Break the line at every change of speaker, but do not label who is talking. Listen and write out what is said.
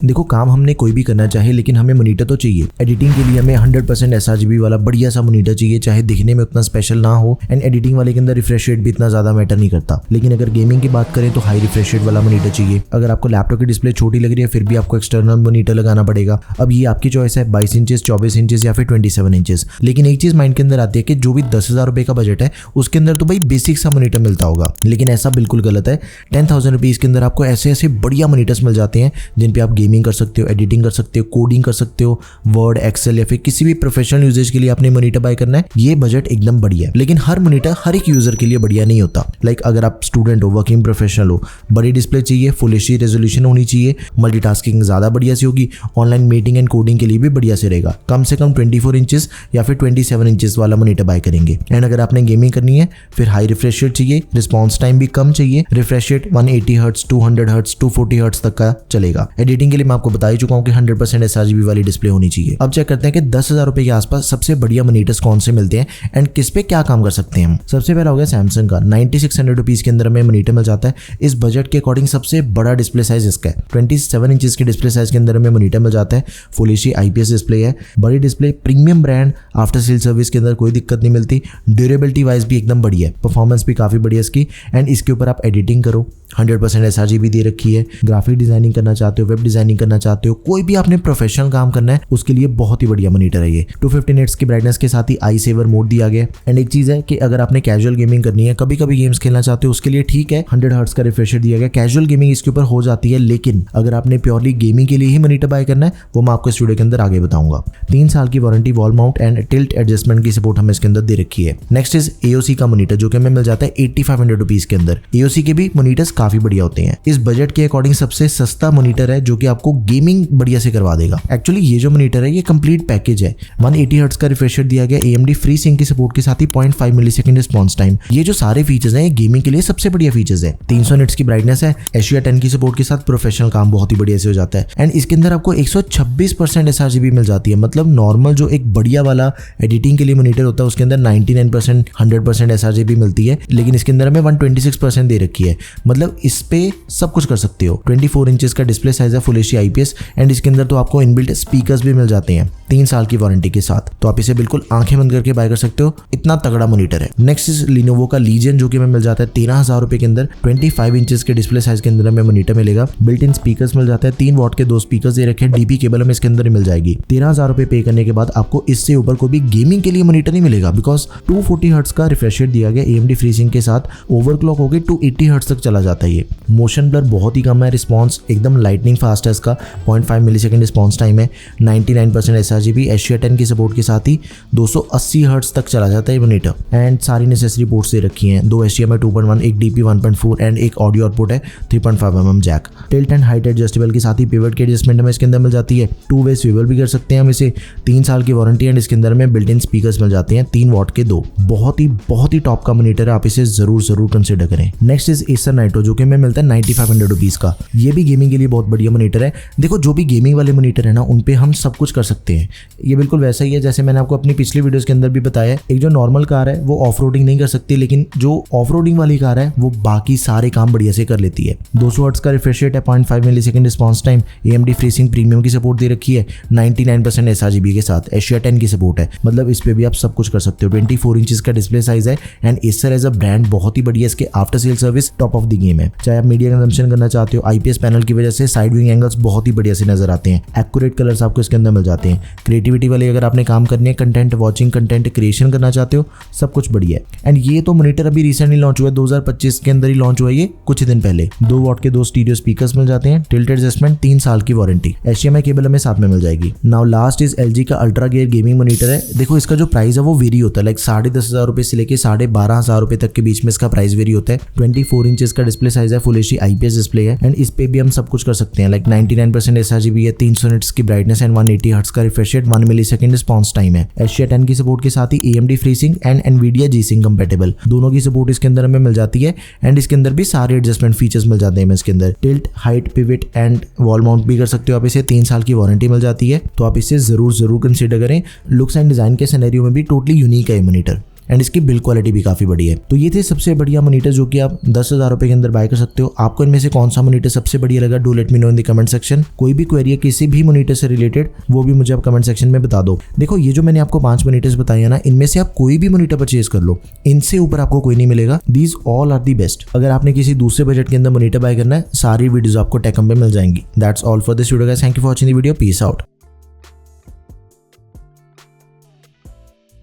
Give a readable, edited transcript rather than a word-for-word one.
देखो काम हमने कोई भी करना चाहे लेकिन हमें मॉनिटर तो चाहिए। एडिटिंग के लिए हमें 100% sRGB वाला बढ़िया सा मॉनिटर चाहिए, चाहे दिखने में उतना स्पेशल ना हो। एंड एडिटिंग वाले के अंदर रिफ्रेश रेट भी इतना ज्यादा मैटर नहीं करता। लेकिन अगर गेमिंग की बात करें तो हाई रिफ्रेश रेट वाला मॉनिटर चाहिए। अगर आपको लैपटॉप की डिस्प्ले छोटी लग रही है फिर भी आपको एक्सटर्नल मॉनिटर लगाना पड़ेगा। अब ये आपकी चॉइस है, 22 इंचेस, 24 इंचेस या फिर 27 इंचेस। लेकिन एक चीज माइंड के अंदर आती है कि जो भी 10,000 रुपए का बजट है उसके अंदर तो भाई बेसिक सा मॉनिटर मिलता होगा, लेकिन ऐसा बिल्कुल गलत है। 10,000 रुपीज के अंदर आपको ऐसे ऐसे बढ़िया मॉनिटर्स मिल जाते हैं जिन पे आप गेमिंग कर सकते हो, एडिटिंग कर सकते हो, कोडिंग कर सकते हो, वर्ड, एक्सेल या फिर किसी भी प्रोफेशनल यूजेज के लिए आपने मॉनिटर बाय करना है। ये बजट एकदम बढ़िया है। लेकिन हर मॉनिटर हर एक यूजर के लिए बढ़िया नहीं होता। लाइक अगर आप स्टूडेंट हो, वर्किंग प्रोफेशनल हो, बड़ी डिस्प्ले चाहिए, फुल एचडी रेजोल्यूशन होनी चाहिए, मल्टीटास्किंग ज्यादा बढ़िया से होगी, ऑनलाइन मीटिंग एंड कोडिंग के लिए भी बढ़िया से रहेगा। कम से कम 24 इंचेस या फिर 27 इंचेस वाला मॉनिटर बाय करेंगे। एंड अगर आपने गेमिंग करनी है फिर हाई रिफ्रेश रेट चाहिए, रिस्पॉन्स टाइम भी कम चाहिए। Refresh rate 180 hertz, 200 hertz, 240 hertz तक का चलेगा। एडिटिंग के लिए मैं आपको बता ही चुका हूं कि 100% sRGB वाली डिस्प्ले होनी चाहिए। अब चेक करते हैं कि 10,000 रुपए के आसपास सबसे बढ़िया मॉनिटर्स कौन से मिलते हैं एंड किस पे क्या काम कर सकते हैं हम। सबसे पहला हो गया सैमसंग का 9600 रुपीज के अंदर हमें मॉनिटर मिल जाता है। इस बजट के अकॉर्डिंग सबसे बड़ा डिस्प्ले साइज इसका है। 27 इंचेस के डिस्प्ले साइज के अंदर हमें मॉनिटर मिल जाता है। फुल एचडी IPS डिस्प्ले है, बड़ी display, premium brand, after sale service के अंदर कोई दिक्कत नहीं मिलती। ड्यूरेबिलिटी वाइज भी एकदम बढ़िया है, परफॉर्मेंस भी काफी बढ़िया इसकी। एंड इसके ऊपर आप एडिटिंग करो, 100% sRGB दे रखी है। ग्राफिक डिजाइनिंग करना चाहते हो, वेब डिजाइनिंग करना चाहते हो, कोई भी आपने प्रोफेशनल काम करना है उसके लिए बहुत ही बढ़िया मॉनिटर है ये। 250 निट्स की ब्राइटनेस के साथ ही आई सेवर मोड दिया गया। एंड एक चीज है कि अगर आपने कैजुअल गेमिंग करनी है, कभी कभी गेम्स खेलना चाहते हो, उसके लिए ठीक है 100 हर्ट्ज का रिफ्रेश रेट दिया गया, कैजुअल गेमिंग इसके ऊपर हो जाती है। लेकिन अगर आपने प्योरली गेमिंग के लिए ही मॉनिटर बाय करना है वो मैं आपको इस वीडियो के अंदर आगे बताऊंगा। 3 साल की warranty, wall mount and tilt adjustment की सपोर्ट हमें इसके अंदर दे रखी है। नेक्स्ट इज AOC का मॉनिटर जो कि हमें मिल जाता है 8500 रुपीज के अंदर। AOC के भी मॉनिटर्स काफी बढ़िया होते हैं। इस बजट के अकॉर्डिंग सबसे सस्ता मॉनिटर है जो कि आपको गेमिंग बढ़िया से करवा देगा। एक्चुअली ये जो मॉनिटर है ये कंप्लीट पैकेज है। 180 हर्ट्ज का रिफ्रेश रेट दिया गया, AMD फ्री सिंक की सपोर्ट के साथ ही 0.5 मिलीसेकंड रिस्पॉन्स टाइम। ये जो सारे फीचर्स हैं ये गेमिंग के लिए सबसे बढ़िया फीचर्स है। 300 निट्स की ब्राइटनेस है, एशिया 10 की सपोर्ट के साथ प्रोफेशनल काम बहुत ही बढ़िया से हो जाता है। एंड इसके अंदर आपको 126% sRGB मिल जाती है। मतलब नॉर्मल जो एक बढ़िया वाला एडिटिंग के लिए मॉनिटर होता है उसके अंदर 99% 100% sRGB मिलती है, लेकिन इसके अंदर हमें 126% दे रखी है। मतलब इस पे सब कुछ कर सकते हो। 24 इंचेस का डिस्प्ले साइज है, फुल एचडी IPS। एंड इसके अंदर तो आपको इनबिल्ट स्पीकर्स भी मिल जाते हैं 3 साल की वारंटी के साथ। तो आप इसे बिल्कुल आंखें बंद करके बाय कर सकते हो, इतना तगड़ा मॉनिटर है। नेक्स्ट इज लिनोवो का लीजन जो कि हमें मिल जाता है 13,000 रुपए के अंदर। 25 इंचेस के डिस्प्ले साइज के अंदर हमें मॉनिटर मिलेगा। बिल्ट इन स्पीकर्स मिल जाता है, 3 वॉट के 2 स्पीकर्स दे रखे हैं। DP केबल हमें इसके अंदर ही मिल जाएगी। 13,000 रुपए पे करने के बाद आपको इससे ऊपर कोई भी गेमिंग के लिए मॉनिटर नहीं मिलेगा, बिकॉज 240 हर्ट्ज का रिफ्रेश रेट दिया गया AMD फ्री सिंक के साथ। ओवरक्लॉक हो गई 280 हर्ट्ज तक चला जाता है ये। मोशन ब्लर बहुत ही कम है, रिस्पॉन्स एकदम लाइटनिंग फास्ट है इसका, 0.5 मिलीसेकंड रिस्पॉन्स टाइम है। 99% sRGB, एशिया 10 की सपोर्ट के साथ ही 280 हर्ट्ज तक चला जाता है मॉनिटर। एंड सारी नेसेसरी पोर्ट्स दे रखी हैं, 2 HDMI 2.1, एक DP 1.4 एंड एक ऑडियो आउटपुट है 3.5 mm jack. Tilt and height adjustable के साथ ही पिवट की एडजस्टमेंट हमें इसके अंदर मिल जाती है। 2 वे स्विvel भी कर सकते हैं हम इसे। 3 साल की वारंटी एंड इसके अंदर में बिल्ट इन स्पीकर्स मिल जाते हैं 3 वॉट के 2। बहुत ही टॉप का मॉनिटर है, आप इसे जरूर कंसिडर करें। नेक्स्ट इज एसर नाइट्रो जो कि हमें मिलता है 9500 रुपीज का। ये भी गेमिंग के लिए बहुत बढ़िया मॉनिटर है। देखो जो भी गेमिंग वाले मॉनिटर है ना उन पे हम सब कुछ कर सकते हैं। ये बिल्कुल वैसा ही है जैसे मैंने आपको अपनी पिछली वीडियोस के अंदर भी बताया। एक जो नॉर्मल कार है वो ऑफ रोडिंग नहीं कर सकती, लेकिन जो ऑफ रोडिंग वाली कार है वो बाकी सारे काम बढ़िया से कर लेती है। 200 हर्ट्ज का रिफ्रेश रेट है, 0.5 millisecond response time, AMD free sink premium की सपोर्ट दे रखी है, 99% sRGB के साथ, एशिया 10 की सपोर्ट है। मतलब इस पे भी आप सब कुछ कर सकते हो। 24 इंचेस का डिस्प्ले साइज है। And Acer as a brand बहुत ही बढ़िया, इसके after sale service top of the game है। चाहे आप मीडिया कंजम्पशन करना चाहते हो, IPS पैनल की वजह से साइड व्यूइंग एंगल्स बहुत ही बढ़िया से नजर आते हैं। एक्यूरेट कलर्स आपको इसके अंदर मिल जाते हैं। क्रिएटिविटी वाले अगर आपने काम करनी है, कंटेंट वॉचिंग, कंटेंट क्रिएशन करना चाहते हो, सब कुछ बढ़िया है। एंड ये तो मॉनिटर अभी रिसेंटली लॉन्च हुआ है, 2025 के अंदर ही लॉन्च हुआ है ये, कुछ दिन पहले। 2 वॉट के 2 स्टीरियो स्पीकर्स मिल जाते हैं। टिल्ट एडजस्टमेंट, 3 साल की वारंटी, HDMI केबल हमें साथ में मिल जाएगी। नाउ लास्ट इज LG का अल्ट्रा गियर गेमिंग मॉनिटर है। देखो इसका जो प्राइस है वो वेरी होता है, लाइक 10,500 रुपए से लेके 12,500 रुपए तक के बीच में इसका प्राइस वेरी होता है। 24 इंचेस का डिस्प्ले साइज है, फुल एचडी IPS डिस्प्ले है। एंड इस पे भी हम सब कुछ कर सकते हैं, लाइक 99% sRGB है, 300 निट्स की ब्राइटनेस एंड 180 हर्ट्ज का refresh rate, 1 millisecond response time है। एशिया 10 की सपोर्ट के साथ ही AMD free sink and NVIDIA G-Sync compatible, दोनों की सपोर्ट इसके अंदर हमें मिल जाती है। एंड इसके अंदर भी सारे एडजस्टमेंट फीचर्स मिल जाते हैं इसके अंदर। Tilt, height, pivot and wall mount भी कर सकते हो आप इसे। 3 साल की वारंटी मिल जाती है, तो आप इसे जरूर कंसिडर करें। लुक्स एंड डिजाइन के सिनेरियो में भी टोटली यूनिक है ये मॉनिटर। एंड इसकी बिल्ड क्वालिटी भी काफी बढ़िया है। तो ये थे सबसे बढ़िया मॉनिटर जो कि आप 10,000 रुपए के अंदर बाय कर सकते हो। आपको इनमें से कौन सा मॉनिटर सबसे बढ़िया लगा, do let me know in the comment section. कोई भी क्वेरी है किसी भी मॉनिटर से रिलेटेड वो भी मुझे आप कमेंट सेक्शन में बता दो। देखो ये जो मैंने आपको 5 मॉनिटर्स बताए हैं ना, इनमें से आप कोई भी मॉनिटर परचेज कर लो, इनसे ऊपर आपको कोई नहीं मिलेगा। These all are the best. अगर आपने किसी दूसरे बजट के अंदर मॉनिटर बाय करना है, सारी वीडियोस आपको टेकम पे मिल जाएंगी। That's all for this video guys, thank you for watching the video, peace out.